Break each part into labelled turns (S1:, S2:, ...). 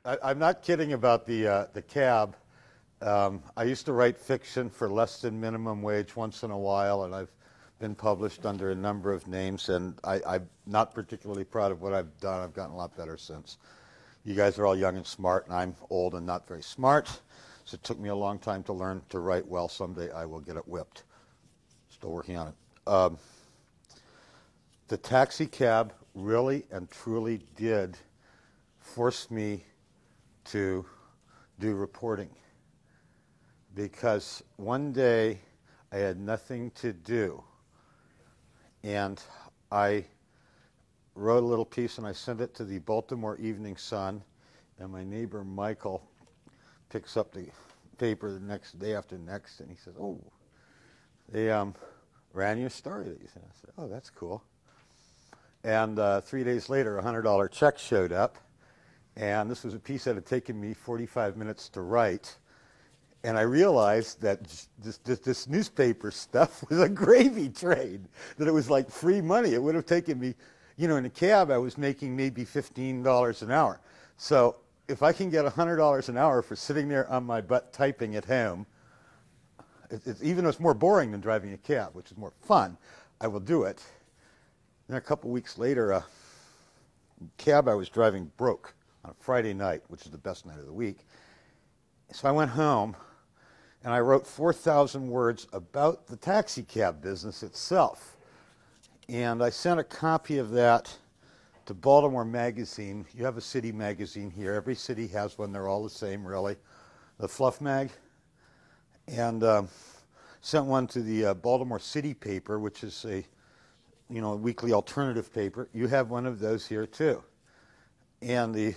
S1: I'm not kidding about the cab. I used to write fiction for less than minimum wage once in a while, and I've been published under a number of names, and I'm not particularly proud of what I've done. I've gotten a lot better since. You guys are all young and smart, and I'm old and not very smart, so it took me a long time to learn to write well. Someday I will get it whipped. Still working on it. The taxi cab really and truly did force me to do reporting, because one day I had nothing to do, and I wrote a little piece and I sent it to the Baltimore Evening Sun, and my neighbor Michael picks up the paper the next day after next, and he says, "Oh, they ran your story that you sent." I said, "Oh, that's cool." And 3 days later, a $100 check showed up, and this was a piece that had taken me 45 minutes to write. And I realized that this newspaper stuff was a gravy train, that it was like free money. It would have taken me, in a cab I was making maybe $15 an hour. So if I can get $100 an hour for sitting there on my butt typing at home, even though it's more boring than driving a cab, which is more fun, I will do it. Then a couple weeks later, a cab I was driving broke on a Friday night, which is the best night of the week. So I went home, and I wrote 4,000 words about the taxi cab business itself. And I sent a copy of that to Baltimore Magazine. You have a city magazine here. Every city has one. They're all the same, really. The Fluff Mag. And sent one to the Baltimore City paper, which is a weekly alternative paper. You have one of those here, too. And the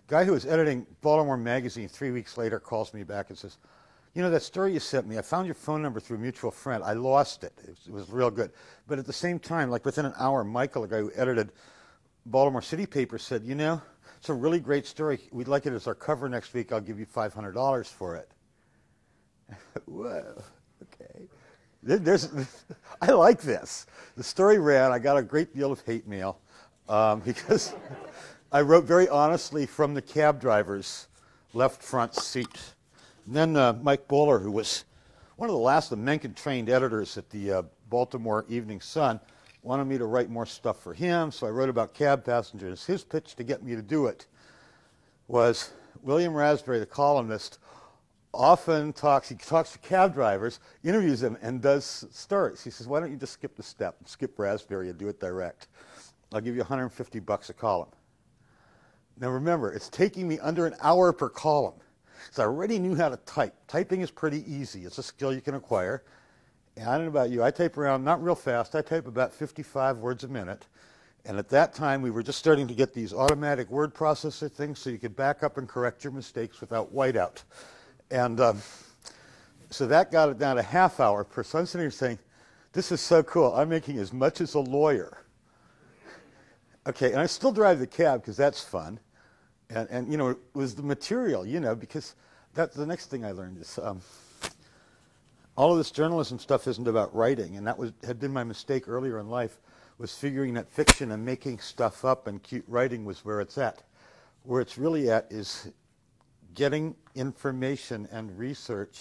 S1: guy who was editing Baltimore Magazine 3 weeks later calls me back and says, that story you sent me, I found your phone number through a mutual friend. I lost it. It was real good. But at the same time, like within an hour, Michael, the guy who edited Baltimore City paper, said, it's a really great story. We'd like it as our cover next week. I'll give you $500 for it. Whoa, okay. I like this. The story ran. I got a great deal of hate mail because I wrote very honestly from the cab driver's left front seat. And then Mike Bowler, who was one of the last of the Mencken-trained editors at the Baltimore Evening Sun, wanted me to write more stuff for him, so I wrote about cab passengers. His pitch to get me to do it was William Raspberry, the columnist, often talks to cab drivers, interviews them, and does stories. He says, why don't you just skip the step, skip Raspberry and do it direct? I'll give you $150 a column. Now remember, it's taking me under an hour per column. So I already knew how to type. Typing is pretty easy. It's a skill you can acquire. And I don't know about you. I type around, not real fast. I type about 55 words a minute. And at that time, we were just starting to get these automatic word processor things so you could back up and correct your mistakes without whiteout. And so that got it down to half hour per. So I'm sitting here saying, this is so cool. I'm making as much as a lawyer. Okay, and I still drive the cab because that's fun. And it was the material, because that's the next thing I learned is all of this journalism stuff isn't about writing, and that had been my mistake earlier in life, was figuring that fiction and making stuff up and cute writing was where it's at. Where it's really at is getting information and research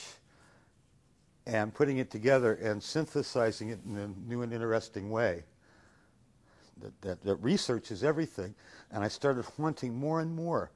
S1: and putting it together and synthesizing it in a new and interesting way. That research is everything, and I started wanting more and more